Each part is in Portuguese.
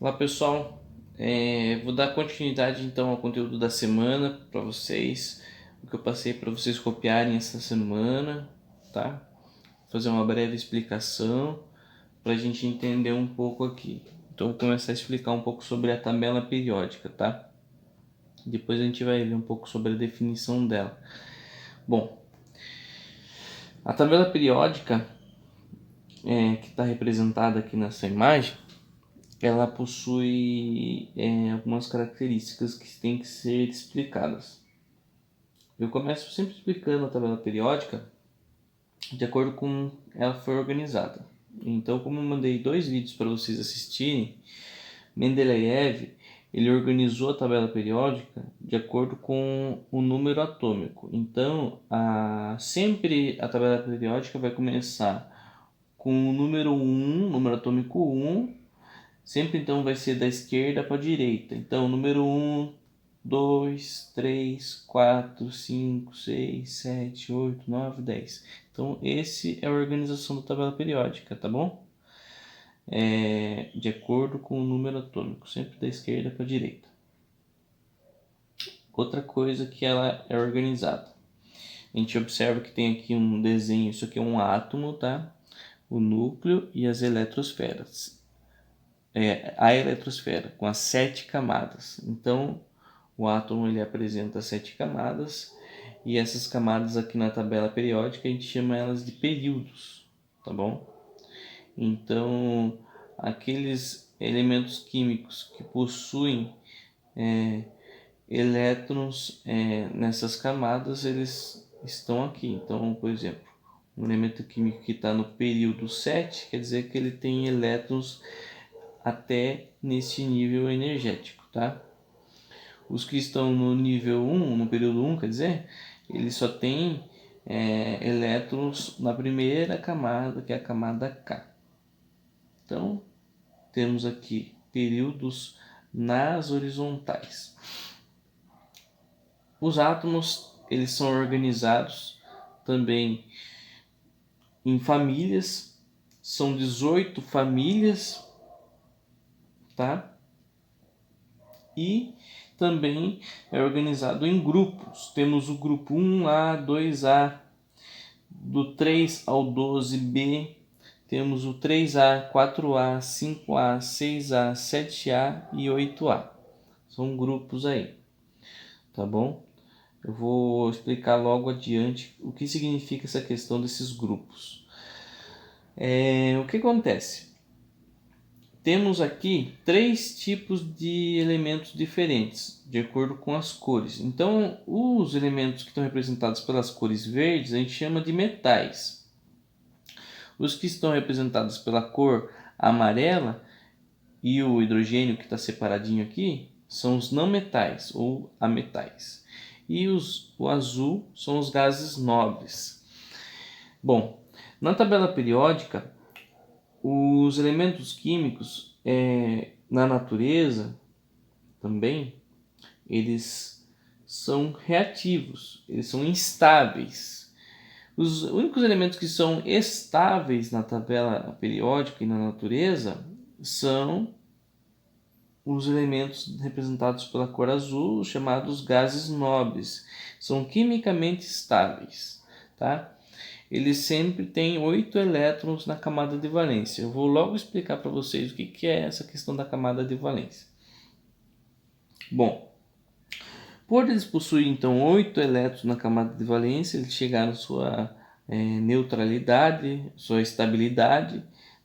Olá pessoal, vou dar continuidade então ao conteúdo da semana para vocês, o que eu passei para vocês copiarem essa semana, tá? Vou fazer uma breve explicação para a gente entender um pouco aqui. Então vou começar a explicar um pouco sobre a tabela periódica, tá? Depois a gente vai ver um pouco sobre a definição dela. Bom, a tabela periódica que está representada aqui nessa imagem, ela possui algumas características que têm que ser explicadas. Eu começo sempre explicando a tabela periódica de acordo com ela foi organizada. Então, como eu mandei 2 vídeos para vocês assistirem, Mendeleev ele organizou a tabela periódica de acordo com o número atômico. Então, sempre a tabela periódica vai começar com o número 1, número atômico 1. Sempre então vai ser da esquerda para a direita. Então, número 1, 2, 3, 4, 5, 6, 7, 8, 9, 10. Então, esse é a organização da tabela periódica, tá bom? De acordo com o número atômico, sempre da esquerda para a direita. Outra coisa que ela é organizada. A gente observa que tem aqui um desenho, isso aqui é um átomo, tá? O núcleo e as eletrosferas. A eletrosfera com as 7 camadas. Então, o átomo ele apresenta 7 camadas e essas camadas aqui na tabela periódica a gente chama elas de períodos, tá bom? Então, aqueles elementos químicos que possuem elétrons nessas camadas, eles estão aqui. Então, por exemplo, um elemento químico que está no período 7 quer dizer que ele tem elétrons até nesse nível energético, tá? Os que estão no nível 1, no período 1, quer dizer, eles só têm elétrons na primeira camada, que é a camada K. Então, temos aqui períodos nas horizontais. Os átomos, eles são organizados também em famílias, são 18 famílias, tá? E também é organizado em grupos. Temos o grupo 1A, 2A, do 3 ao 12B, temos o 3A, 4A, 5A, 6A, 7A e 8A. São grupos aí, tá bom? Eu vou explicar logo adiante o que significa essa questão desses grupos. O que acontece? Temos aqui 3 tipos de elementos diferentes, de acordo com as cores. Então, os elementos que estão representados pelas cores verdes, a gente chama de metais. Os que estão representados pela cor amarela e o hidrogênio que está separadinho aqui, são os não metais ou ametais. E o azul são os gases nobres. Bom, na tabela periódica, os elementos químicos na natureza também, eles são reativos, eles são instáveis. Os únicos elementos que são estáveis na tabela periódica e na natureza são os elementos representados pela cor azul, chamados gases nobres. São quimicamente estáveis, tá? Eles sempre têm 8 elétrons na camada de valência. Eu vou logo explicar para vocês o que é essa questão da camada de valência. Bom, por eles possuírem então 8 elétrons na camada de valência, eles chegaram à sua neutralidade, sua estabilidade,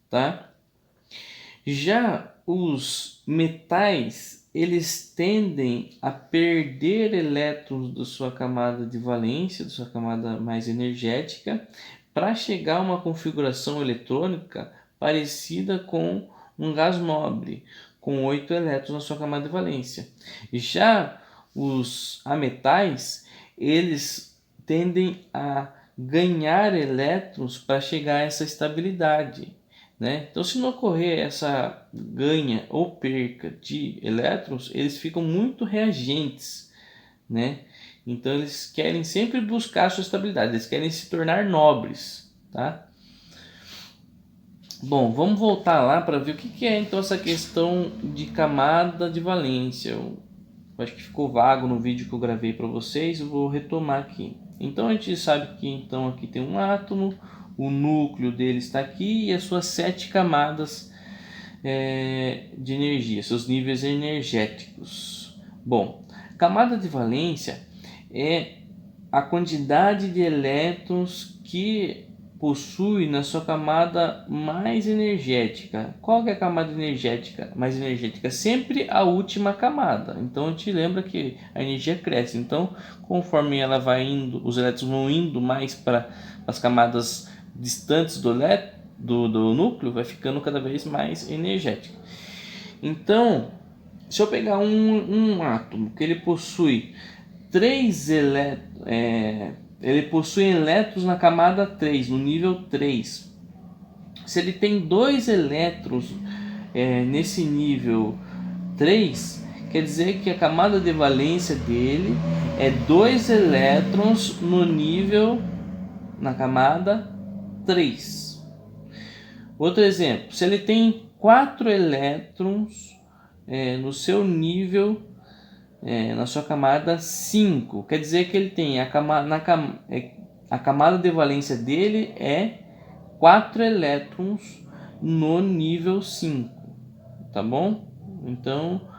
tá? Já os metais, eles tendem a perder elétrons da sua camada de valência, da sua camada mais energética, para chegar a uma configuração eletrônica parecida com um gás nobre, com 8 elétrons na sua camada de valência. Já os ametais, eles tendem a ganhar elétrons para chegar a essa estabilidade, né? Então, se não ocorrer essa ganha ou perca de elétrons, eles ficam muito reagentes, né? Então, eles querem sempre buscar a sua estabilidade, eles querem se tornar nobres, tá? Bom, vamos voltar lá para ver o que é então essa questão de camada de valência. Eu acho que ficou vago no vídeo que eu gravei para vocês, eu vou retomar aqui. Então a gente sabe que então aqui tem um átomo, o núcleo dele está aqui e as suas 7 camadas de energia, seus níveis energéticos. Bom, camada de valência é a quantidade de elétrons que possui na sua camada mais energética. Qual que é a camada energética mais energética? Sempre a última camada. Então a gente lembra que a energia cresce. Então, conforme ela vai indo, os elétrons vão indo mais para as camadas distantes do núcleo, vai ficando cada vez mais energética. Então, se eu pegar um átomo que ele possui 3 elétrons, ele possui elétrons na camada 3, no nível 3. Se ele tem 2 elétrons nesse nível 3, quer dizer que a camada de valência dele é 2 elétrons no nível, na camada 3. Outro exemplo, se ele tem 4 elétrons no seu nível, na sua camada 5, quer dizer que ele tem a camada de valência dele é 4 elétrons no nível 5, tá bom? Então,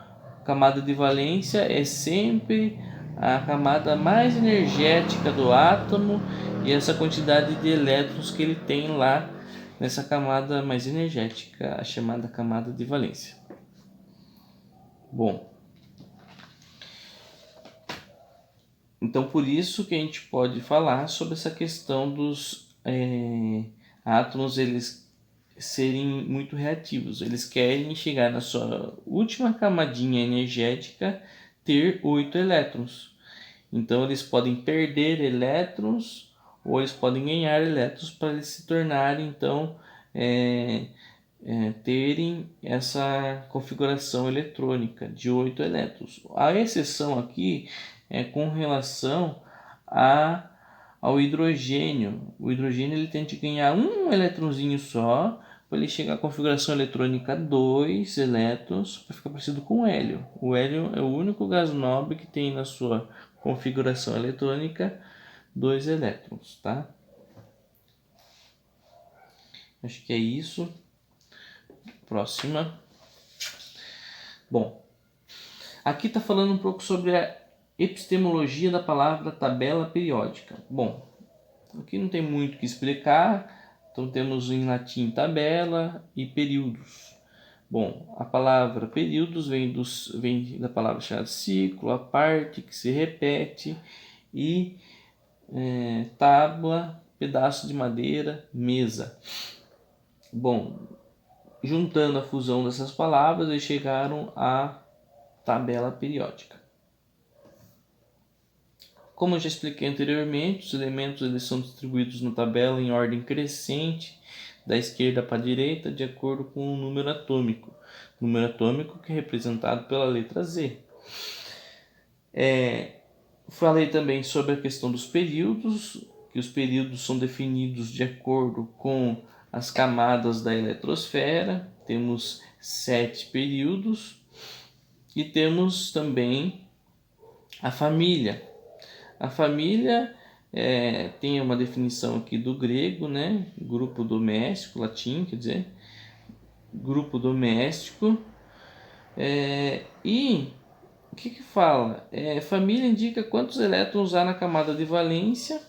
camada de valência é sempre a camada mais energética do átomo e essa quantidade de elétrons que ele tem lá nessa camada mais energética, a chamada camada de valência. Bom, então por isso que a gente pode falar sobre essa questão dos átomos eles serem muito reativos. Eles querem chegar na sua última camadinha energética ter 8 elétrons. Então eles podem perder elétrons ou eles podem ganhar elétrons para eles se tornarem então terem essa configuração eletrônica de 8 elétrons. A exceção aqui é com relação ao hidrogênio. O hidrogênio ele tende a ganhar um elétronzinho só para ele chegar à configuração eletrônica 2 elétrons para ficar parecido com o hélio. O hélio é o único gás nobre que tem na sua configuração eletrônica 2 elétrons, tá? Acho que é isso. Próxima. Bom, aqui está falando um pouco sobre a epistemologia da palavra tabela periódica. Bom, aqui não tem muito o que explicar. Então temos em latim tabela e períodos. Bom, a palavra períodos vem da palavra chamada ciclo, a parte que se repete, e tábua, pedaço de madeira, mesa. Bom, juntando a fusão dessas palavras, eles chegaram à tabela periódica. Como eu já expliquei anteriormente, os elementos eles são distribuídos na tabela em ordem crescente, da esquerda para a direita, de acordo com o número atômico. Número atômico que é representado pela letra Z. Falei também sobre a questão dos períodos, que os períodos são definidos de acordo com as camadas da eletrosfera. Temos 7 períodos e temos também a família. A família tem uma definição aqui do grego, né? Grupo doméstico, latim, quer dizer, grupo doméstico. E o que fala? Família indica quantos elétrons há na camada de valência,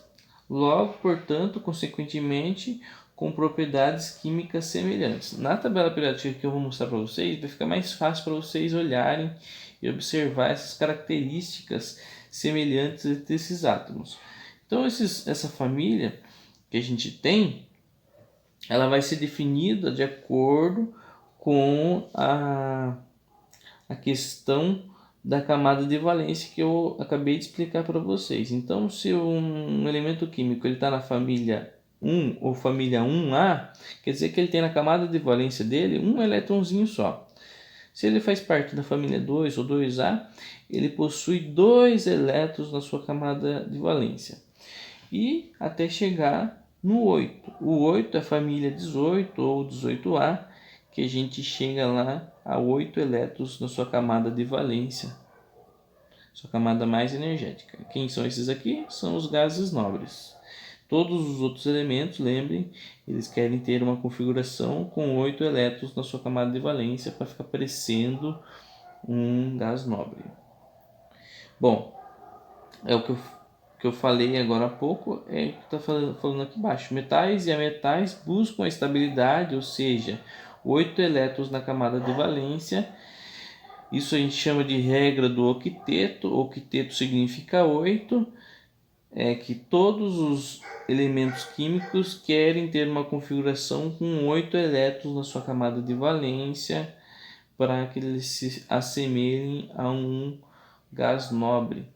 logo, portanto, consequentemente, com propriedades químicas semelhantes. Na tabela periódica que eu vou mostrar para vocês, vai ficar mais fácil para vocês olharem e observar essas características semelhantes entre esses átomos. Então, essa família que a gente tem, ela vai ser definida de acordo com a questão da camada de valência que eu acabei de explicar para vocês. Então, se um elemento químico está na família 1 ou família 1A, quer dizer que ele tem na camada de valência dele um elétronzinho só. Se ele faz parte da família 2 ou 2A, ele possui 2 elétrons na sua camada de valência. E até chegar no 8. O 8 é a família 18 ou 18A, que a gente chega lá a 8 elétrons na sua camada de valência, sua camada mais energética. Quem são esses aqui? São os gases nobres. Todos os outros elementos, lembrem, eles querem ter uma configuração com 8 elétrons na sua camada de valência para ficar parecendo um gás nobre. Bom, é o que eu falei agora há pouco, é o que está falando aqui embaixo. Metais e ametais buscam a estabilidade, ou seja, 8 elétrons na camada de valência. Isso a gente chama de regra do octeto. Octeto significa 8. É que todos os elementos químicos querem ter uma configuração com 8 elétrons na sua camada de valência para que eles se assemelhem a um gás nobre.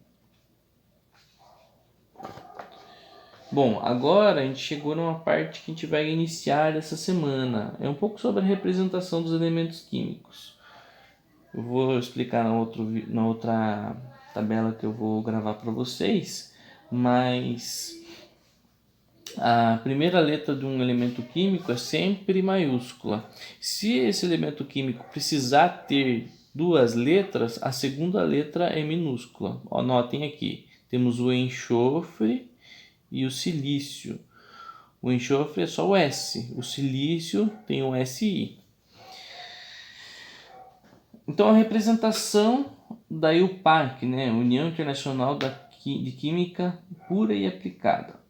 Bom, agora a gente chegou numa parte que a gente vai iniciar essa semana. É um pouco sobre a representação dos elementos químicos. Eu vou explicar na outra tabela que eu vou gravar para vocês, mas a primeira letra de um elemento químico é sempre maiúscula. Se esse elemento químico precisar ter duas letras, a segunda letra é minúscula. Anotem aqui, temos o enxofre e o silício. O enxofre é só o S, o silício tem o SI. Então a representação da IUPAC, né, União Internacional de Química Pura e Aplicada.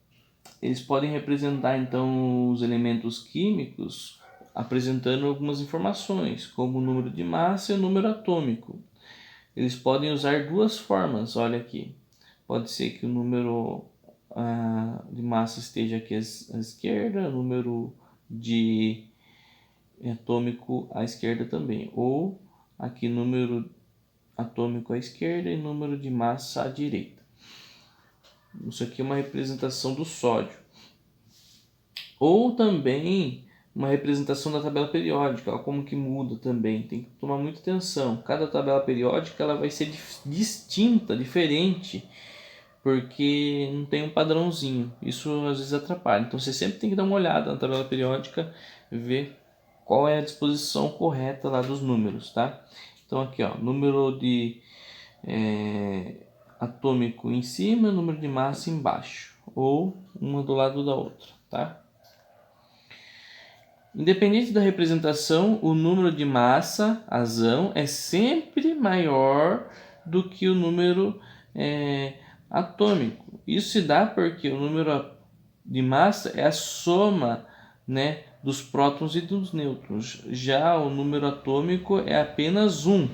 Eles podem representar então os elementos químicos apresentando algumas informações, como o número de massa e o número atômico. Eles podem usar duas formas, olha aqui. Pode ser que o número de massa esteja aqui à esquerda, o número de atômico à esquerda também, ou aqui número atômico à esquerda e número de massa à direita. Isso aqui é uma representação do sódio. Ou também uma representação da tabela periódica, olha como que muda também, tem que tomar muita atenção. Cada tabela periódica ela vai ser distinta, diferente, porque não tem um padrãozinho. Isso às vezes atrapalha. Então você sempre tem que dar uma olhada na tabela periódica, ver qual é a disposição correta lá dos números, tá? Então aqui, ó, número de atômico em cima, número de massa embaixo, ou uma do lado da outra, tá? Independente da representação, o número de massa, azão, é sempre maior do que o número atômico. Isso se dá porque o número de massa é a soma, né, dos prótons e dos nêutrons. Já o número atômico é apenas um,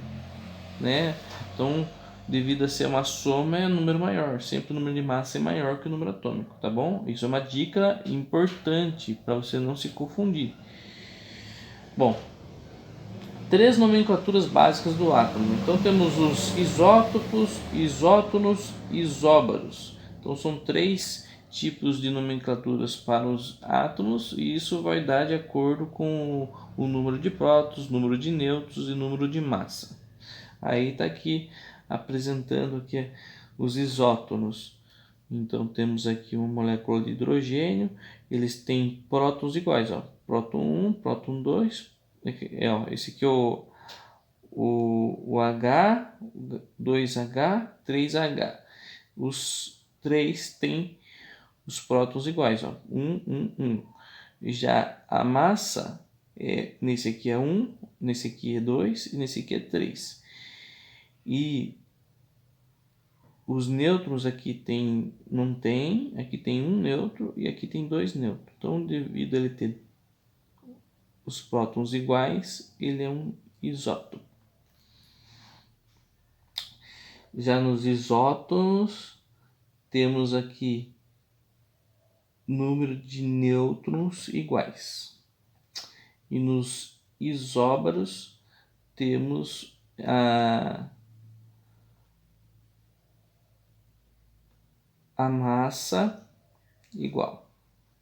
né? Então, devido a ser uma soma, é um número maior. Sempre o número de massa é maior que o número atômico, tá bom? Isso é uma dica importante para você não se confundir. Bom, três nomenclaturas básicas do átomo. Então temos os isótopos, isótonos e isóbaros. Então são três tipos de nomenclaturas para os átomos e isso vai dar de acordo com o número de prótons, número de nêutrons e número de massa. Aí está aqui apresentando aqui os isótonos. Então temos aqui uma molécula de hidrogênio, eles têm prótons iguais, ó. Próton 1, próton 2, esse aqui é o H, 2H, 3H. Os três têm os prótons iguais, ó. 1, 1, 1. Já a massa, nesse aqui é 1, nesse aqui é 2 e nesse aqui é 3. E os nêutrons aqui não tem, aqui tem um nêutron e aqui tem dois nêutrons. Então, devido a ele ter os prótons iguais, ele é um isótopo. Já nos isótons, temos aqui número de nêutrons iguais. E nos isóbaros, temos a massa igual,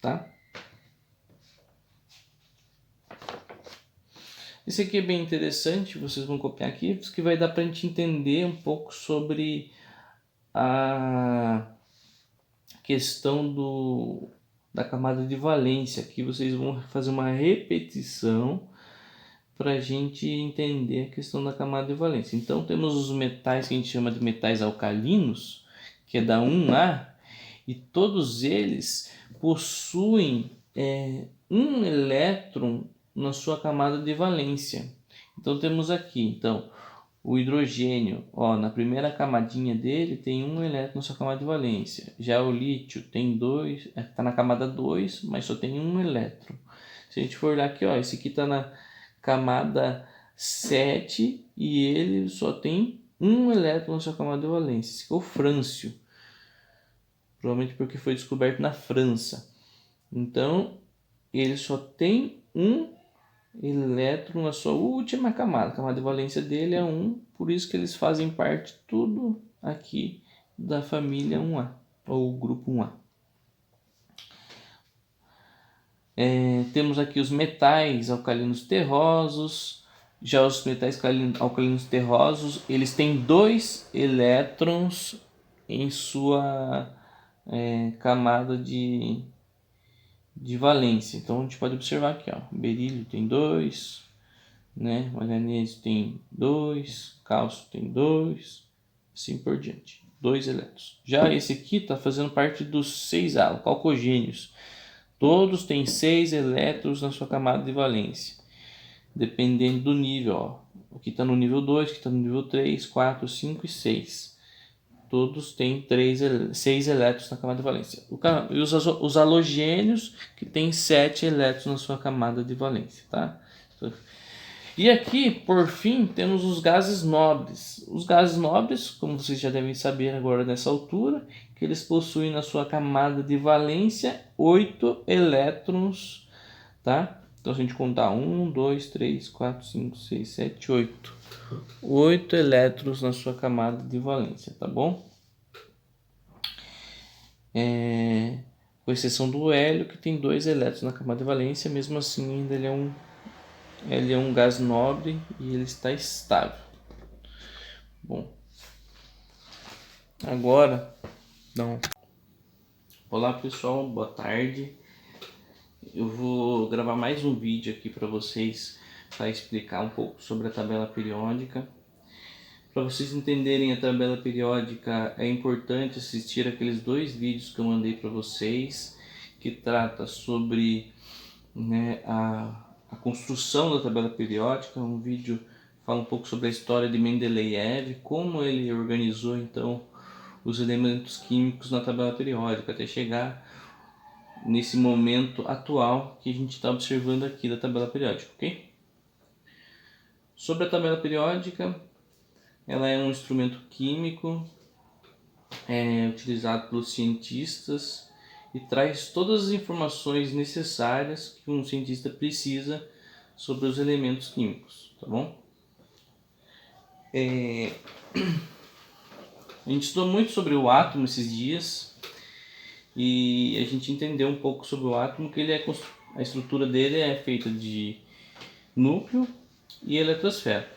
tá? Esse aqui é bem interessante, vocês vão copiar aqui, que vai dar para a gente entender um pouco sobre a questão da camada de valência. Aqui vocês vão fazer uma repetição para a gente entender a questão da camada de valência. Então temos os metais que a gente chama de metais alcalinos, que é da 1A, e todos eles possuem um elétron na sua camada de valência. Então temos aqui, então, o hidrogênio, ó, na primeira camadinha dele tem um elétron na sua camada de valência. Já o lítio tem dois, está na camada 2, mas só tem um elétron. Se a gente for olhar aqui, ó, esse aqui está na camada 7 e ele só tem um elétron na sua camada de valência. Esse aqui é o frâncio, provavelmente porque foi descoberto na França. Então ele só tem um elétron na sua última camada. A camada de valência dele é 1, por isso que eles fazem parte tudo aqui da família 1A, ou grupo 1A. Temos aqui os metais alcalinos terrosos. Já os metais alcalinos terrosos, eles têm 2 elétrons em sua camada de valência. Então a gente pode observar aqui, ó, berílio tem 2, né? Manganês tem 2, cálcio tem 2, assim por diante, 2 elétrons. Já esse aqui está fazendo parte dos 6A, calcogênios. Todos têm 6 elétrons na sua camada de valência, dependendo do nível, ó. O que está no nível 2, o que está no nível 3, 4, 5 e 6. Todos têm 6 elétrons na camada de valência. E os halogênios, que tem 7 elétrons na sua camada de valência, tá? E aqui, por fim, temos os gases nobres. Os gases nobres, como vocês já devem saber agora nessa altura, que eles possuem na sua camada de valência 8 elétrons, tá? Então, se a gente contar 1, 2, 3, 4, 5, 6, 7, 8. 8 elétrons na sua camada de valência, tá bom? Com exceção do hélio, que tem 2 elétrons na camada de valência, mesmo assim ainda ele é um gás nobre e ele está estável. Bom, agora, então, olá pessoal, boa tarde. Eu vou gravar mais um vídeo aqui para vocês, para explicar um pouco sobre a tabela periódica. Para vocês entenderem a tabela periódica, é importante assistir aqueles 2 vídeos que eu mandei para vocês, que trata sobre, né, a construção da tabela periódica. Um vídeo fala um pouco sobre a história de Mendeleev, como ele organizou então os elementos químicos na tabela periódica, até chegar nesse momento atual que a gente está observando aqui da tabela periódica, ok? Sobre a tabela periódica, ela é um instrumento químico utilizado pelos cientistas e traz todas as informações necessárias que um cientista precisa sobre os elementos químicos, tá bom? A gente estudou muito sobre o átomo esses dias e a gente entendeu um pouco sobre o átomo, que a estrutura dele é feita de núcleo e eletrosfera.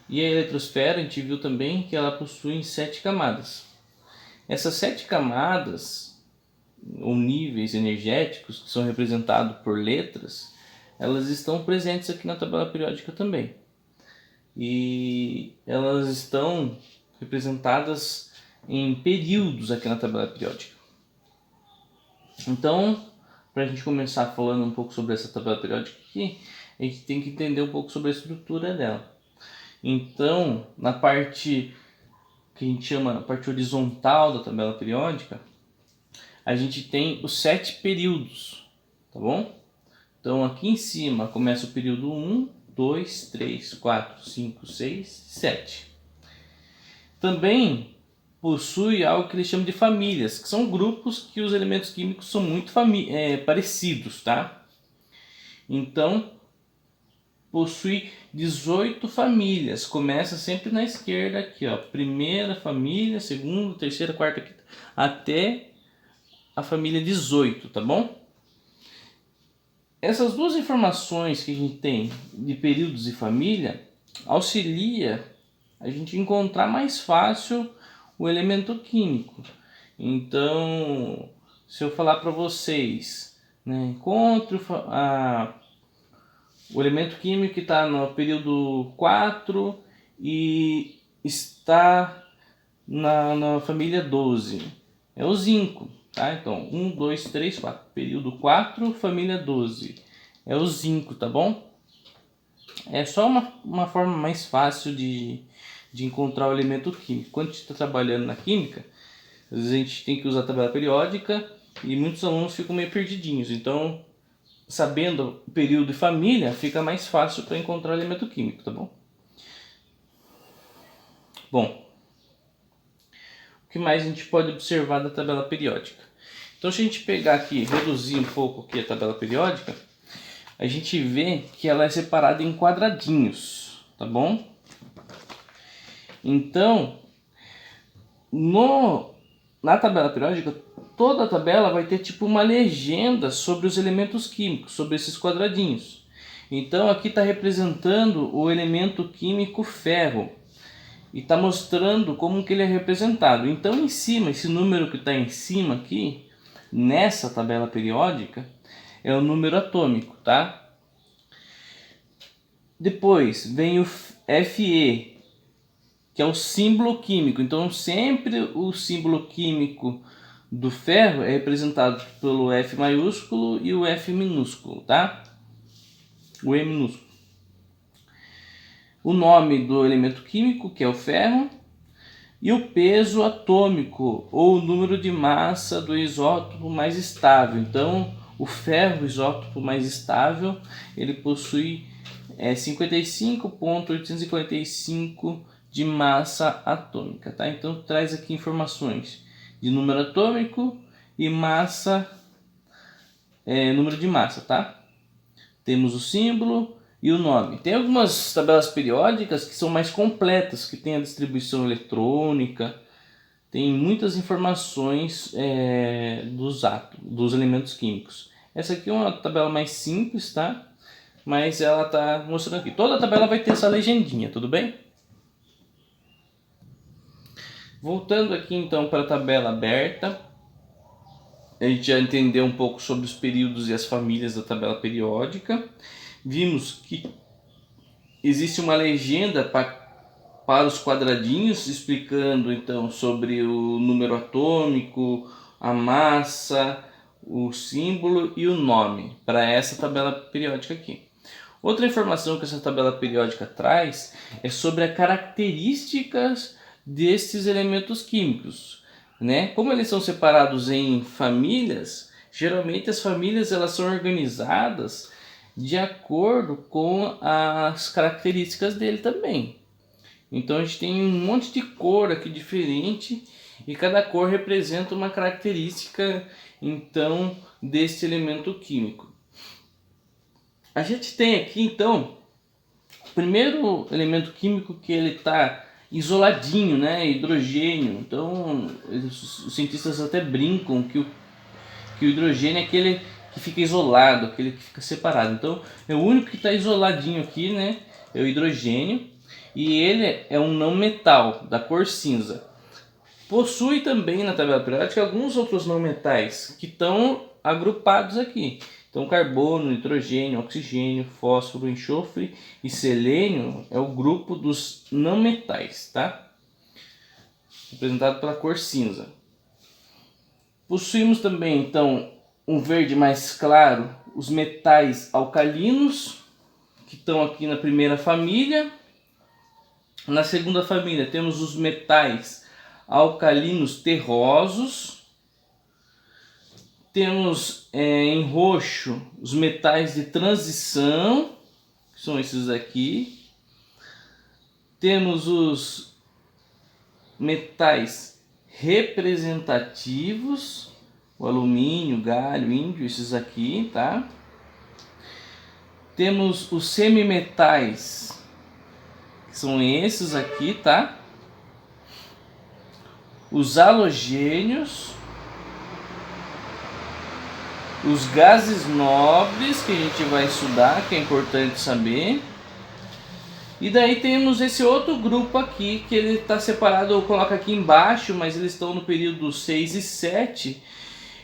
E a eletrosfera, a gente viu também que ela possui 7 camadas. Essas 7 camadas, ou níveis energéticos, que são representados por letras, elas estão presentes aqui na tabela periódica também. E elas estão representadas em períodos aqui na tabela periódica. Então, para a gente começar falando um pouco sobre essa tabela periódica aqui, a gente tem que entender um pouco sobre a estrutura dela. Então, na parte que a gente chama a parte horizontal da tabela periódica, a gente tem os 7 períodos, tá bom? Então aqui em cima começa o período 1, 2, 3, 4, 5, 6, 7. Também possui algo que eles chamam de famílias, que são grupos que os elementos químicos são muito parecidos, tá? Então, possui 18 famílias. Começa sempre na esquerda aqui, ó. Primeira família, segunda, terceira, quarta, quinta, até a família 18, tá bom? Essas duas informações que a gente tem de períodos e família auxilia a gente encontrar mais fácil o elemento químico. Então, se eu falar para vocês, né, encontre o elemento químico que está no período 4 e está na família 12, é o zinco, tá? Então, 1, 2, 3, 4, período 4, família 12, é o zinco, tá bom? É só uma forma mais fácil de encontrar o elemento químico. Quando a gente está trabalhando na química, às vezes a gente tem que usar a tabela periódica e muitos alunos ficam meio perdidinhos. Então, sabendo o período e família, fica mais fácil para encontrar o elemento químico, tá bom? Bom, o que mais a gente pode observar da tabela periódica? Então, se a gente pegar aqui, reduzir um pouco aqui a tabela periódica, a gente vê que ela é separada em quadradinhos, tá bom? Então, na tabela periódica, toda a tabela vai ter tipo uma legenda sobre os elementos químicos, sobre esses quadradinhos. Então aqui está representando o elemento químico ferro e está mostrando como que ele é representado. Então em cima, esse número que está em cima aqui, nessa tabela periódica, é o número atômico, tá? Depois vem o Fe, que é o símbolo químico. Então sempre o símbolo químico do ferro é representado pelo F maiúsculo e o F minúsculo, tá? O E minúsculo. O nome do elemento químico, que é o ferro, e o peso atômico ou o número de massa do isótopo mais estável. Então, o ferro, o isótopo mais estável, ele possui 55,845 de massa atômica, tá? Então traz aqui informações de número atômico e massa, número de massa, tá? Temos o símbolo e o nome. Tem algumas tabelas periódicas que são mais completas, que tem a distribuição eletrônica, tem muitas informações dos elementos químicos. Essa aqui é uma tabela mais simples, tá? Mas ela está mostrando aqui. Toda a tabela vai ter essa legendinha, tudo bem? Voltando aqui então para a tabela aberta, a gente já entendeu um pouco sobre os períodos e as famílias da tabela periódica. Vimos que existe uma legenda para os quadradinhos, explicando então sobre o número atômico, a massa, o símbolo e o nome para essa tabela periódica aqui. Outra informação que essa tabela periódica traz é sobre as características destes elementos químicos, né? Como eles são separados em famílias, geralmente as famílias elas são organizadas de acordo com as características dele também. Então a gente tem um monte de cor aqui diferente e cada cor representa uma característica então desse elemento químico. A gente tem aqui então o primeiro elemento químico que ele está isoladinho, né? Hidrogênio. Então os cientistas até brincam que o hidrogênio é aquele que fica isolado, aquele que fica separado. Então é o único que está isoladinho aqui, né? É o hidrogênio e ele é um não metal da cor cinza. Possui também na tabela periódica alguns outros não metais que estão agrupados aqui. Então carbono, nitrogênio, oxigênio, fósforo, enxofre e selênio é o grupo dos não metais, tá? Representado pela cor cinza. Possuímos também então um verde mais claro, os metais alcalinos, que estão aqui na primeira família. Na segunda família temos os metais alcalinos terrosos. Temos em roxo os metais de transição, que são esses aqui. Temos os metais representativos, o alumínio, galho, índio, esses aqui, tá? Temos os semimetais, que são esses aqui, tá? Os halogênios, os gases nobres, que a gente vai estudar, que é importante saber. E daí temos esse outro grupo aqui, que ele está separado, eu coloco aqui embaixo, mas eles estão no período 6 e 7,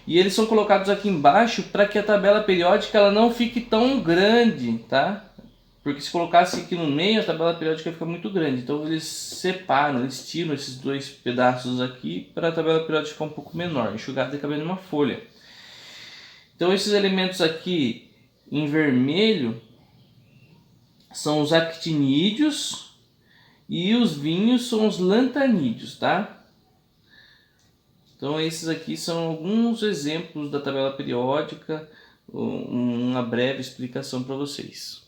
E eles são colocados aqui embaixo para que a tabela periódica ela não fique tão grande, tá? Porque se colocasse aqui no meio, a tabela periódica fica muito grande. Então eles separam, eles tiram esses dois pedaços aqui para a tabela periódica ficar um pouco menor, enxugada e caber numa folha. Então esses elementos aqui em vermelho são os actinídeos e os vinhos são os lantanídeos, tá? Então esses aqui são alguns exemplos da tabela periódica, uma breve explicação para vocês.